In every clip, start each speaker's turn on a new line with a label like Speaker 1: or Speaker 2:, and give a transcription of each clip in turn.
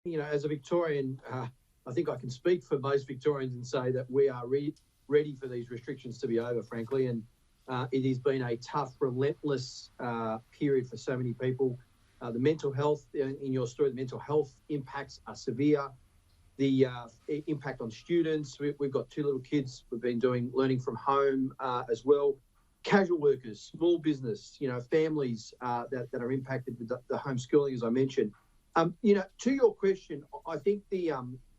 Speaker 1: as a Victorian, I think I can speak for most Victorians and say that we are ready for these restrictions to be over, frankly. And it has been a tough, relentless period for so many people. The mental health, in your story, the mental health impacts are severe. The impact on students, we've got 2 little kids. We've been learning from home as well. Casual workers, small business, families that are impacted with the homeschooling, as I mentioned. To your question, I think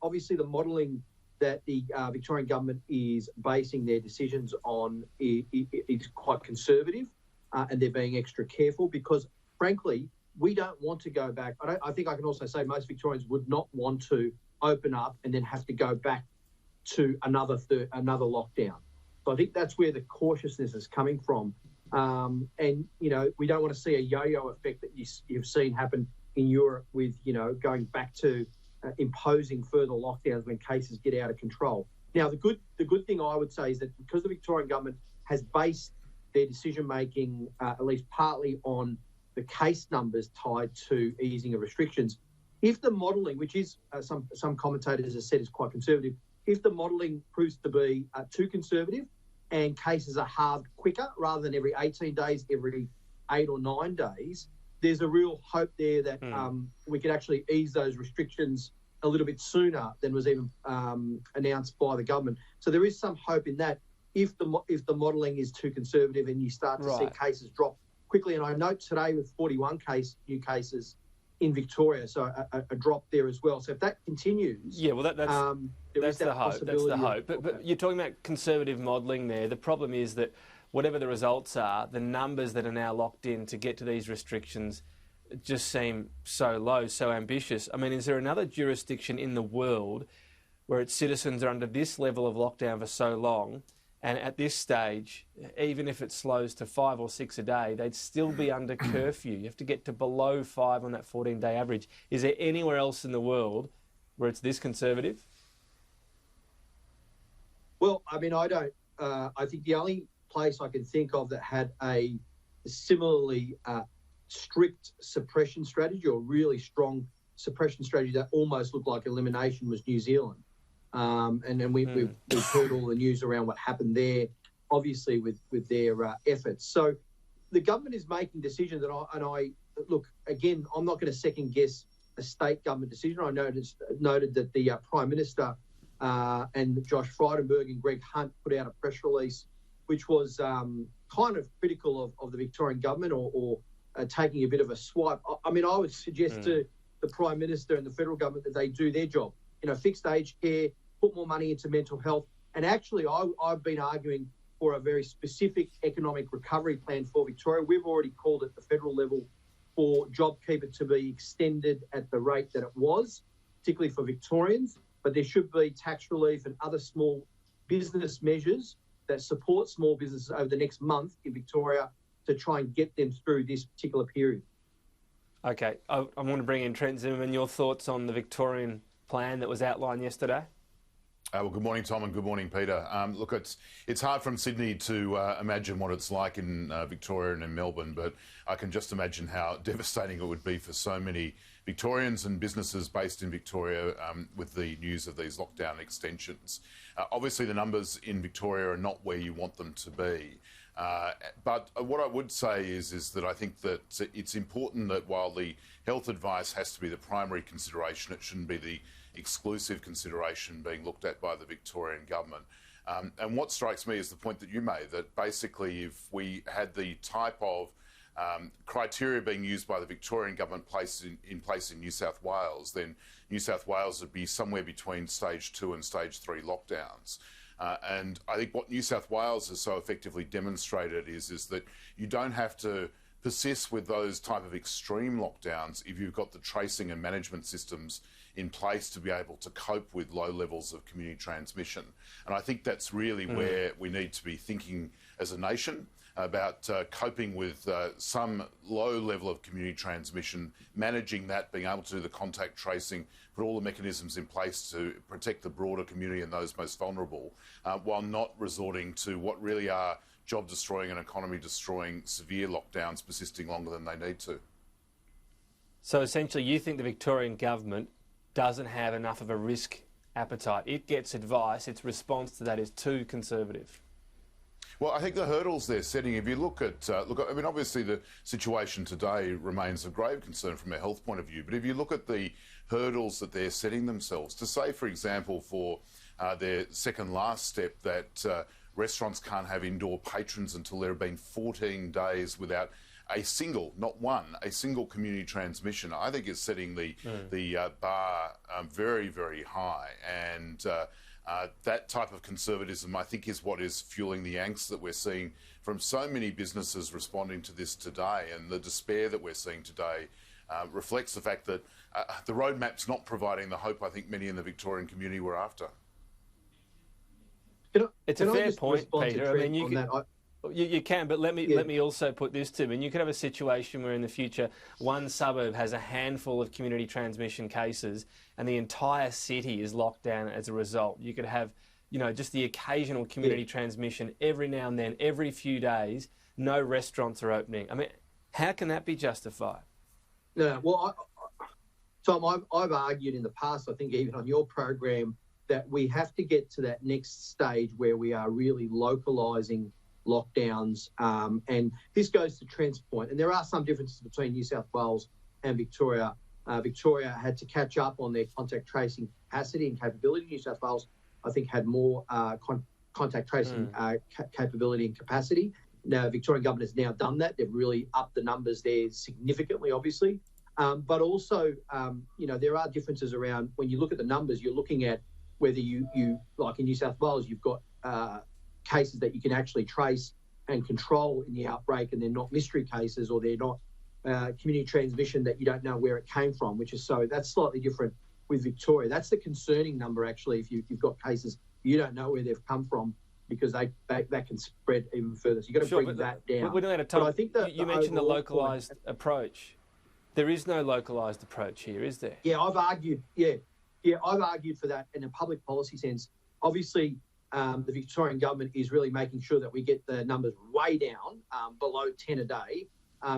Speaker 1: obviously the modelling that the Victorian government is basing their decisions on is quite conservative, and they're being extra careful because, frankly, we don't want to go back. I think I can also say most Victorians would not want to open up and then have to go back to another lockdown. So I think that's where the cautiousness is coming from. And, we don't want to see a yo-yo effect that you've seen happen in Europe with, going back to imposing further lockdowns when cases get out of control. Now, the good thing I would say is that because the Victorian government has based their decision-making at least partly on the case numbers tied to easing of restrictions, if the modelling, which is some commentators have said is quite conservative, if the modelling proves to be too conservative and cases are halved quicker rather than every 18 days, every 8 or 9 days, there's a real hope there that we could actually ease those restrictions a little bit sooner than was even announced by the government. So there is some hope in that if the modelling is too conservative and you start to see cases drop quickly. And I note today with 41 new cases in Victoria, so a drop there as well. So if that continues,
Speaker 2: that's the hope. That's the hope. But you're talking about conservative modelling there. The problem is that whatever the results are, the numbers that are now locked in to get to these restrictions just seem so low, so ambitious. I mean, is there another jurisdiction in the world where its citizens are under this level of lockdown for so long, and at this stage, even if it slows to 5 or 6 a day, they'd still be under curfew? You have to get to below 5 on that 14-day average. Is there anywhere else in the world where it's this conservative?
Speaker 1: Well, I mean, I don't. I think the only place I can think of that had a similarly strict suppression strategy or really strong suppression strategy that almost looked like elimination was New Zealand. And then we've heard all the news around what happened there, obviously with their efforts. So the government is making decisions, and I look, again, I'm not going to second guess a state government decision. I noted that the Prime Minister and Josh Frydenberg and Greg Hunt put out a press release which was kind of critical of the Victorian government or taking a bit of a swipe. I mean, I would suggest to the Prime Minister and the federal government that they do their job. Fixed aged care, put more money into mental health. And actually, I've been arguing for a very specific economic recovery plan for Victoria. We've already called at the federal level for JobKeeper to be extended at the rate that it was, particularly for Victorians. But there should be tax relief and other small business measures that support small businesses over the next month in Victoria to try and get them through this particular period.
Speaker 2: Okay, I want to bring in Trent Zimmerman. Your thoughts on the Victorian plan that was outlined yesterday?
Speaker 3: Well, good morning, Tom, and good morning, Peter. Look, it's hard from Sydney to imagine what it's like in Victoria and in Melbourne, but I can just imagine how devastating it would be for so many Victorians and businesses based in Victoria with the news of these lockdown extensions. Obviously, the numbers in Victoria are not where you want them to be. But what I would say is that I think that it's important that while the health advice has to be the primary consideration, it shouldn't be the exclusive consideration being looked at by the Victorian government. And what strikes me is the point that you made, that basically if we had the type of criteria being used by the Victorian government in place in New South Wales, then New South Wales would be somewhere between stage 2 and stage 3 lockdowns. And I think what New South Wales has so effectively demonstrated is that you don't have to persist with those type of extreme lockdowns if you've got the tracing and management systems in place to be able to cope with low levels of community transmission. And I think that's really where we need to be thinking as a nation about coping with some low level of community transmission, managing that, being able to do the contact tracing, put all the mechanisms in place to protect the broader community and those most vulnerable, while not resorting to what really are job-destroying and economy-destroying severe lockdowns persisting longer than they need to.
Speaker 2: So essentially you think the Victorian government doesn't have enough of a risk appetite. It gets advice. Its response to that is too conservative.
Speaker 3: Well, I think the hurdles they're setting, if you look at, I mean, obviously the situation today remains of grave concern from a health point of view, but if you look at the hurdles that they're setting themselves, to say, for example, for their second last step that restaurants can't have indoor patrons until there have been 14 days without a single, not one, a single community transmission, I think is setting the bar very, very high. And that type of conservatism, I think, is what is fueling the angst that we're seeing from so many businesses responding to this today. And the despair that we're seeing today reflects the fact that the roadmap's not providing the hope I think many in the Victorian community were after.
Speaker 2: It's a fair point, Peter. I mean, you can, but let me also put this to you. I mean, you could have a situation where in the future one suburb has a handful of community transmission cases and the entire city is locked down as a result. You could have, just the occasional community transmission every now and then, every few days, no restaurants are opening. I mean, how can that be justified?
Speaker 1: No, well, Tom, I've argued in the past, I think even on your program, that we have to get to that next stage where we are really localising lockdowns. And this goes to Trent's point. And there are some differences between New South Wales and Victoria. Victoria had to catch up on their contact tracing capacity and capability. New South Wales, I think, had more contact tracing capability and capacity. Now, the Victorian government has now done that. They've really upped the numbers there significantly, obviously. But also, there are differences around when you look at the numbers, you're looking at whether you like in New South Wales, you've got cases that you can actually trace and control in the outbreak, and they're not mystery cases, or they're not community transmission that you don't know where it came from, that's slightly different with Victoria. That's the concerning number, actually, if you've got cases you don't know where they've come from, because that can spread even further. So you've got to bring that down.
Speaker 2: We're not out of time. But I think you mentioned the localised approach. There is no localised approach here, is there?
Speaker 1: Yeah, I've argued for that in a public policy sense. Obviously, the Victorian government is really making sure that we get the numbers way down, below 10 a day,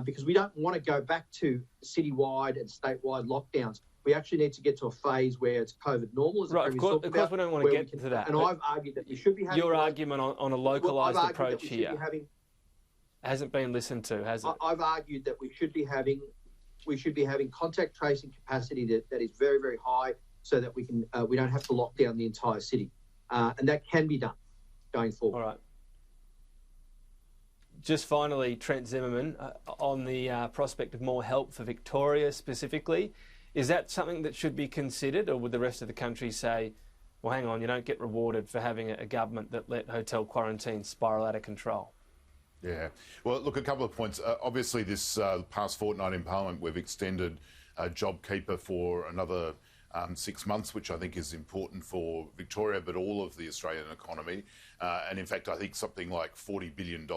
Speaker 1: because we don't want to go back to citywide and statewide lockdowns. We actually need to get to a phase where it's COVID normal.
Speaker 2: Right, of course we don't want to get to that.
Speaker 1: And I've argued that we should be having...
Speaker 2: Your argument on a localised approach here hasn't been listened to, has it?
Speaker 1: I've argued that we should be having contact tracing capacity that is very, very high, so that we don't have to lock down the entire city. And that can be done going forward.
Speaker 2: All right. Just finally, Trent Zimmerman, on the prospect of more help for Victoria specifically, is that something that should be considered, or would the rest of the country say, well, hang on, you don't get rewarded for having a government that let hotel quarantine spiral out of control?
Speaker 3: Yeah. Well, look, a couple of points. Obviously, this past fortnight in Parliament, we've extended JobKeeper for another 6 months, which I think is important for Victoria, but all of the Australian economy. And in fact, I think something like $40 billion of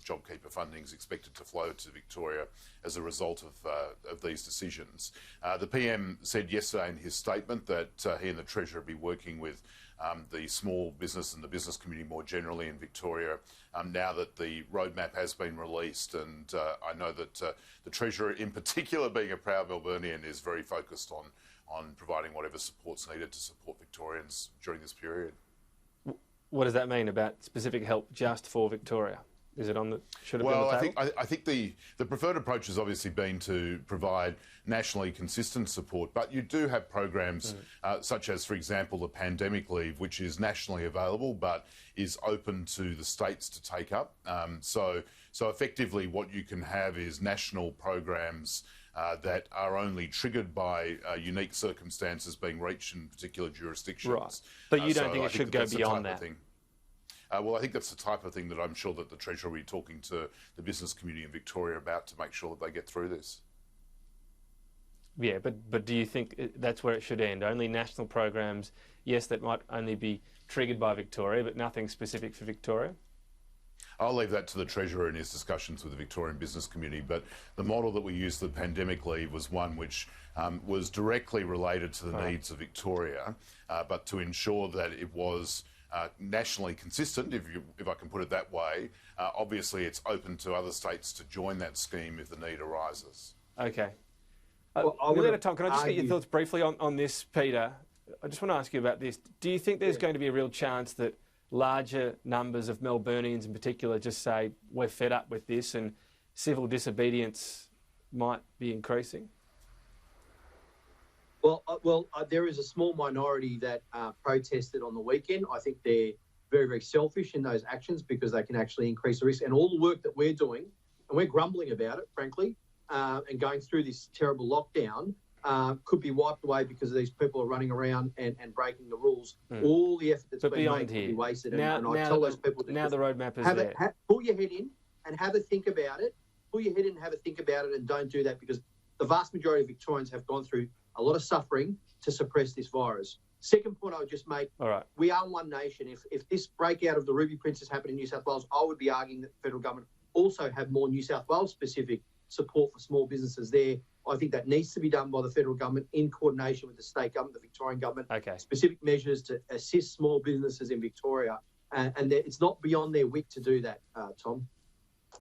Speaker 3: JobKeeper funding is expected to flow to Victoria as a result of these decisions. The PM said yesterday in his statement that he and the Treasurer will be working with the small business and the business community more generally in Victoria now that the roadmap has been released. And I know that the Treasurer in particular, being a proud Melburnian, is very focused on providing whatever support's needed to support Victorians during this period.
Speaker 2: What does that mean about specific help just for Victoria? Is it should it be on the table?
Speaker 3: I think the preferred approach has obviously been to provide nationally consistent support, but you do have programs such as, for example, the pandemic leave, which is nationally available but is open to the states to take up. So effectively what you can have is national programs that are only triggered by unique circumstances being reached in particular jurisdictions.
Speaker 2: Right. But you don't think it should go beyond that?
Speaker 3: Well, I think that's the type of thing that I'm sure that the Treasurer will be talking to the business community in Victoria about to make sure that they get through this.
Speaker 2: Yeah, but do you think that's where it should end? Only national programs, yes, that might only be triggered by Victoria, but nothing specific for Victoria?
Speaker 3: I'll leave that to the Treasurer in his discussions with the Victorian business community, but the model that we used for the pandemic leave was one which was directly related to the needs of Victoria, but to ensure that it was nationally consistent, if I can put it that way. Obviously, it's open to other states to join that scheme if the need arises.
Speaker 2: Okay.
Speaker 1: Well,
Speaker 2: Tom, can I just get your thoughts briefly on this, Peter? I just want to ask you about this. Do you think there's going to be a real chance that larger numbers of Melburnians in particular just say, we're fed up with this, and civil disobedience might be increasing?
Speaker 1: Well, there is a small minority that protested on the weekend. I think they're very, very selfish in those actions because they can actually increase the risk. And all the work that we're doing, and we're grumbling about it, frankly, and going through this terrible lockdown, could be wiped away because these people are running around and breaking the rules. All the effort that's been made could be wasted. And I tell those people to
Speaker 2: now the roadmap is there.
Speaker 1: Pull your head in and have a think about it. Pull your head in and have a think about it, and don't do that, because the vast majority of Victorians have gone through a lot of suffering to suppress this virus. Second point I would just make, we are one nation. If this breakout of the Ruby Princess happened in New South Wales, I would be arguing that the federal government also have more New South Wales specific support for small businesses there. I think that needs to be done by the federal government in coordination with the state government, the Victorian government, specific measures to assist small businesses in Victoria. And it's not beyond their wit to do that, Tom.